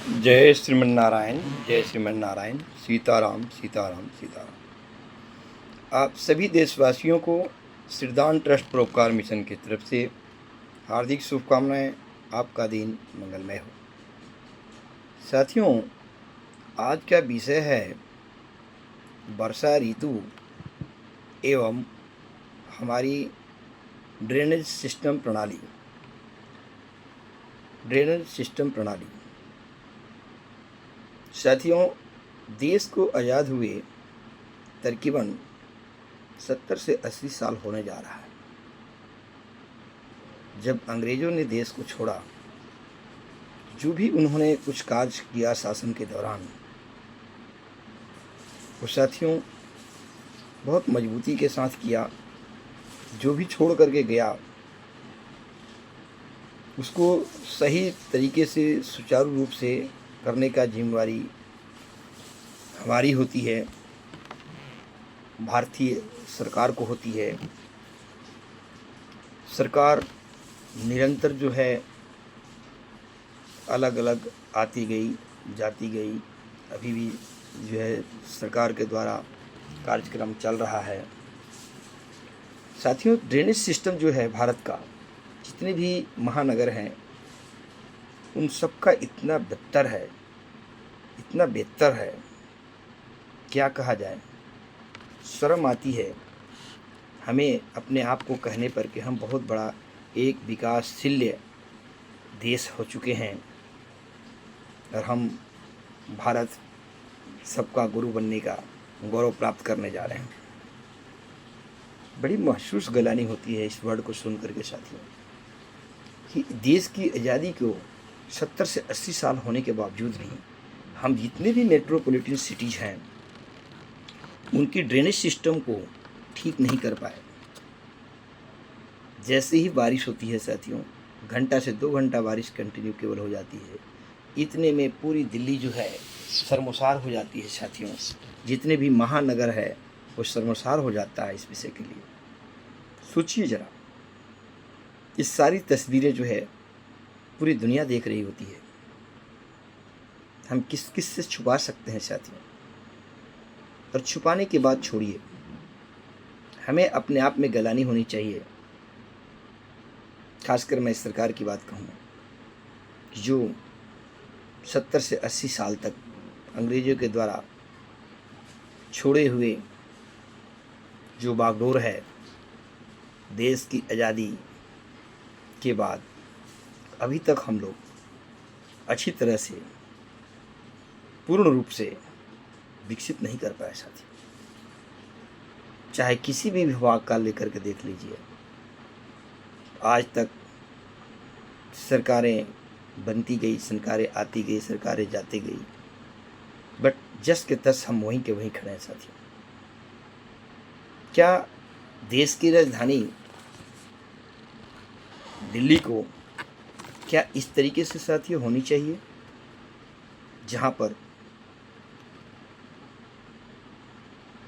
जय श्रीमन्नारायण, जय श्रीमन्नारायण। सीताराम सीताराम सीताराम। आप सभी देशवासियों को श्रीदान ट्रस्ट परोपकार मिशन की तरफ से हार्दिक शुभकामनाएं। आपका दिन मंगलमय हो। साथियों, आज का विषय है वर्षा ऋतु एवं हमारी ड्रेनेज सिस्टम प्रणाली। साथियों, देश को आज़ाद हुए तकरीबन 70 से 80 साल होने जा रहा है। जब अंग्रेज़ों ने देश को छोड़ा, जो भी उन्होंने कुछ कार्य किया शासन के दौरान, वो साथियों बहुत मजबूती के साथ किया। जो भी छोड़ करके गया उसको सही तरीके से सुचारू रूप से करने का जिम्मेवारी हमारी होती है, भारतीय सरकार को होती है। सरकार निरंतर जो है अलग अलग आती गई, जाती गई। अभी भी जो है सरकार के द्वारा कार्यक्रम चल रहा है। साथियों, ड्रेनेज सिस्टम जो है भारत का, जितने भी महानगर हैं उन सब का इतना बेहतर है, क्या कहा जाए। शर्म आती है हमें अपने आप को कहने पर कि हम बहुत बड़ा एक विकासशील देश हो चुके हैं और हम भारत सबका गुरु बनने का गौरव प्राप्त करने जा रहे हैं। बड़ी महसूस गलानी होती है इस वर्ड को सुन करके साथियों, कि देश की आज़ादी को 70 से 80 साल होने के बावजूद भी हम जितने भी मेट्रोपॉलिटन सिटीज़ हैं उनकी ड्रेनेज सिस्टम को ठीक नहीं कर पाए। जैसे ही बारिश होती है साथियों, घंटा से 2 घंटा बारिश कंटिन्यू केवल हो जाती है, इतने में पूरी दिल्ली जो है शर्मसार हो जाती है साथियों। जितने भी महानगर है वो शर्मसार हो जाता है। इस विषय के लिए सोचिए ज़रा, इस सारी तस्वीरें जो है पूरी दुनिया देख रही होती है। हम किस किस से छुपा सकते हैं साथियों? और छुपाने की बात छोड़िए, हमें अपने आप में गलानी होनी चाहिए। खासकर मैं सरकार की बात कहूँगा, जो 70 से 80 साल तक अंग्रेज़ों के द्वारा छोड़े हुए जो बागडोर है देश की आज़ादी के बाद, अभी तक हम लोग अच्छी तरह से पूर्ण रूप से विकसित नहीं कर पाए साथी। चाहे किसी भी विभाग का लेकर के देख लीजिए, आज तक सरकारें बनती गई, सरकारें आती गई, सरकारें जाती गई, बट जस के तस हम वहीं के वहीं खड़े हैं साथियों। क्या देश की राजधानी दिल्ली को क्या इस तरीके से साथियों होनी चाहिए, जहाँ पर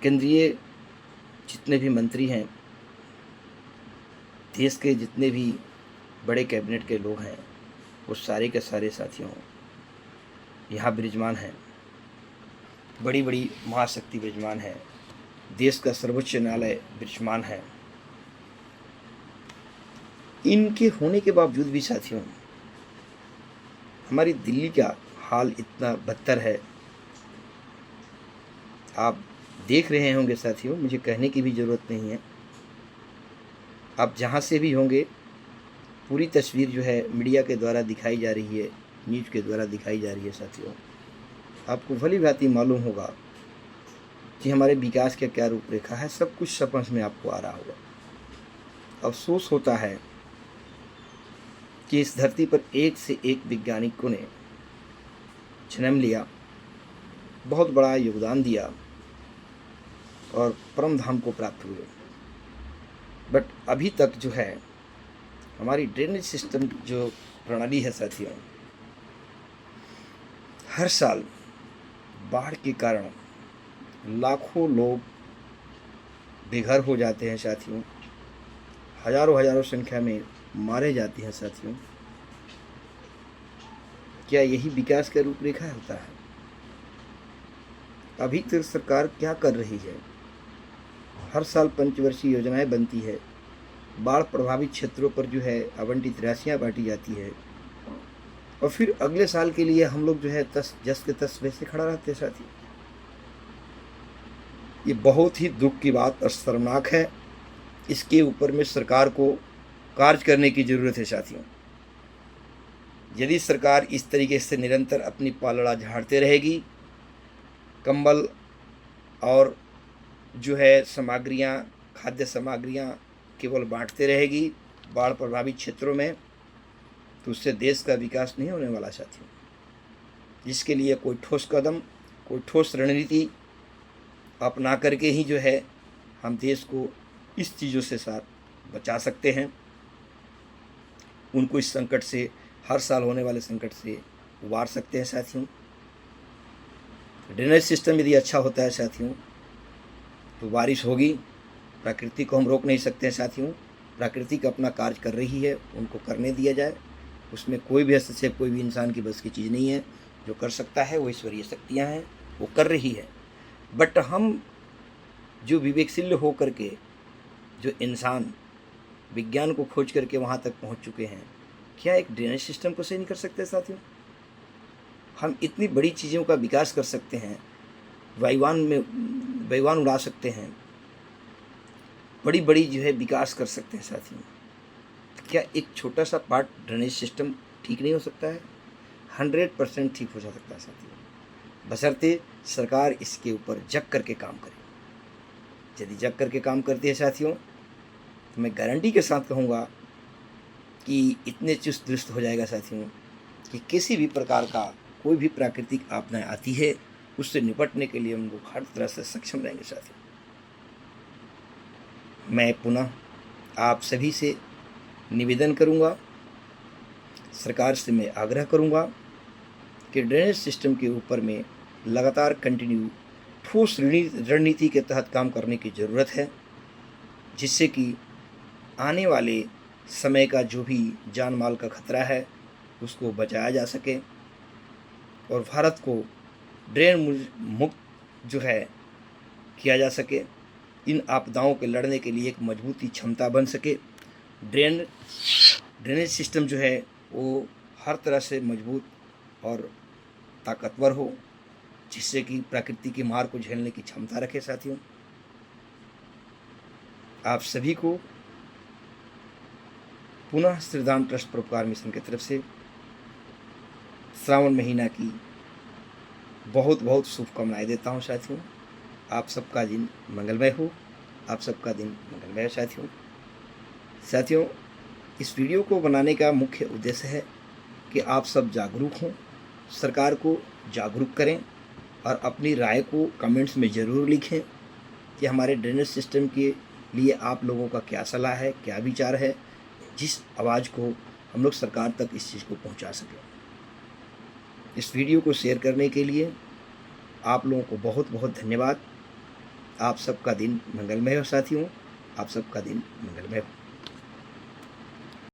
केंद्रीय जितने भी मंत्री हैं, देश के जितने भी बड़े कैबिनेट के लोग हैं, वो सारे के सारे साथियों यहाँ विराजमान हैं। बड़ी बड़ी महाशक्ति विराजमान है, देश का सर्वोच्च न्यायालय विराजमान है। इनके होने के बावजूद भी साथियों हमारी दिल्ली का हाल इतना बदतर है। आप देख रहे होंगे साथियों, मुझे कहने की भी ज़रूरत नहीं है। आप जहाँ से भी होंगे, पूरी तस्वीर जो है मीडिया के द्वारा दिखाई जा रही है, न्यूज़ के द्वारा दिखाई जा रही है साथियों। आपको भली भांति मालूम होगा कि हमारे विकास का क्या रूपरेखा है। सब कुछ समझ में आपको आ रहा होगा। अफसोस होता है कि इस धरती पर एक से एक वैज्ञानिकों ने जन्म लिया, बहुत बड़ा योगदान दिया और परम धाम को प्राप्त हुए, बट अभी तक जो है हमारी ड्रेनेज सिस्टम जो प्रणाली है साथियों, हर साल बाढ़ के कारण लाखों लोग बेघर हो जाते हैं साथियों, हजारों हजारों संख्या में मारे जाते हैं साथियों। क्या यही विकास का रूपरेखा होता है? अभी तक सरकार क्या कर रही है? हर साल पंचवर्षीय योजनाएं बनती है, बाढ़ प्रभावित क्षेत्रों पर जो है आवंटित राशियाँ बांटी जाती है, और फिर अगले साल के लिए हम लोग जो है तस जस के तस वैसे खड़ा रहते हैं साथी। ये बहुत ही दुख की बात और शर्मनाक है। इसके ऊपर में सरकार को कार्य करने की ज़रूरत है साथियों। यदि सरकार इस तरीके से निरंतर अपनी पालड़ा झाड़ते रहेगी, कंबल और जो है सामग्रियाँ, खाद्य सामग्रियाँ केवल बांटते रहेगी बाढ़ प्रभावित क्षेत्रों में, तो उससे देश का विकास नहीं होने वाला साथियों। इसके लिए कोई ठोस कदम, कोई ठोस रणनीति अपना करके ही जो है हम देश को इस चीज़ों से साथ बचा सकते हैं, उनको इस संकट से, हर साल होने वाले संकट से उबार सकते हैं साथियों। ड्रेनेज सिस्टम यदि अच्छा होता है साथियों तो बारिश होगी। प्रकृति को हम रोक नहीं सकते हैं साथियों, प्रकृति का अपना कार्य कर रही है, उनको करने दिया जाए। उसमें कोई भी हस्तक्षेप, कोई भी इंसान की बस की चीज़ नहीं है। जो कर सकता है वो ईश्वरीय शक्तियाँ हैं, वो कर रही है। बट हम जो विवेकशील हो करके, जो इंसान विज्ञान को खोज करके वहाँ तक पहुँच चुके हैं, क्या एक ड्रेनेज सिस्टम को सही नहीं कर सकते साथियों? हम इतनी बड़ी चीज़ों का विकास कर सकते हैं, वायुयान उड़ा सकते हैं, बड़ी बड़ी जो है विकास कर सकते हैं साथियों। क्या एक छोटा सा पार्ट ड्रेनेज सिस्टम ठीक नहीं हो सकता है? 100% ठीक हो जा सकता है साथियों, बशर्ते सरकार इसके ऊपर जग करके काम करे। यदि जग करके काम करती है साथियों तो मैं गारंटी के साथ कहूँगा कि इतने चुस्त दुरुस्त हो जाएगा साथियों कि किसी भी प्रकार का कोई भी प्राकृतिक आपदा आती है उससे निपटने के लिए हम लोग हर तरह से सक्षम रहेंगे साथियों। मैं पुनः आप सभी से निवेदन करूंगा, सरकार से मैं आग्रह करूंगा कि ड्रेनेज सिस्टम के ऊपर में लगातार कंटिन्यू ठोस रणनीति के तहत काम करने की ज़रूरत है, जिससे कि आने वाले समय का जो भी जान माल का खतरा है उसको बचाया जा सके और भारत को ड्रेन मुक्त जो है किया जा सके। इन आपदाओं के लड़ने के लिए एक मजबूती क्षमता बन सके। ड्रेनेज सिस्टम जो है वो हर तरह से मजबूत और ताकतवर हो, जिससे कि प्रकृति की मार को झेलने की क्षमता रखे साथियों। आप सभी को पुनः श्रीदान ट्रस्ट परोपकार मिशन की तरफ से श्रावण महीना की बहुत बहुत शुभकामनाएं देता हूं साथियों। आप सबका दिन मंगलमय हो, आप सबका दिन मंगलमय हो साथियों। इस वीडियो को बनाने का मुख्य उद्देश्य है कि आप सब जागरूक हों, सरकार को जागरूक करें और अपनी राय को कमेंट्स में ज़रूर लिखें कि हमारे ड्रेनेज सिस्टम के लिए आप लोगों का क्या सलाह है, क्या विचार है, जिस आवाज़ को हम लोग सरकार तक इस चीज़ को पहुंचा सकें। इस वीडियो को शेयर करने के लिए आप लोगों को बहुत बहुत धन्यवाद। आप सबका दिन मंगलमय हो साथियों, आप सबका दिन मंगलमय हो।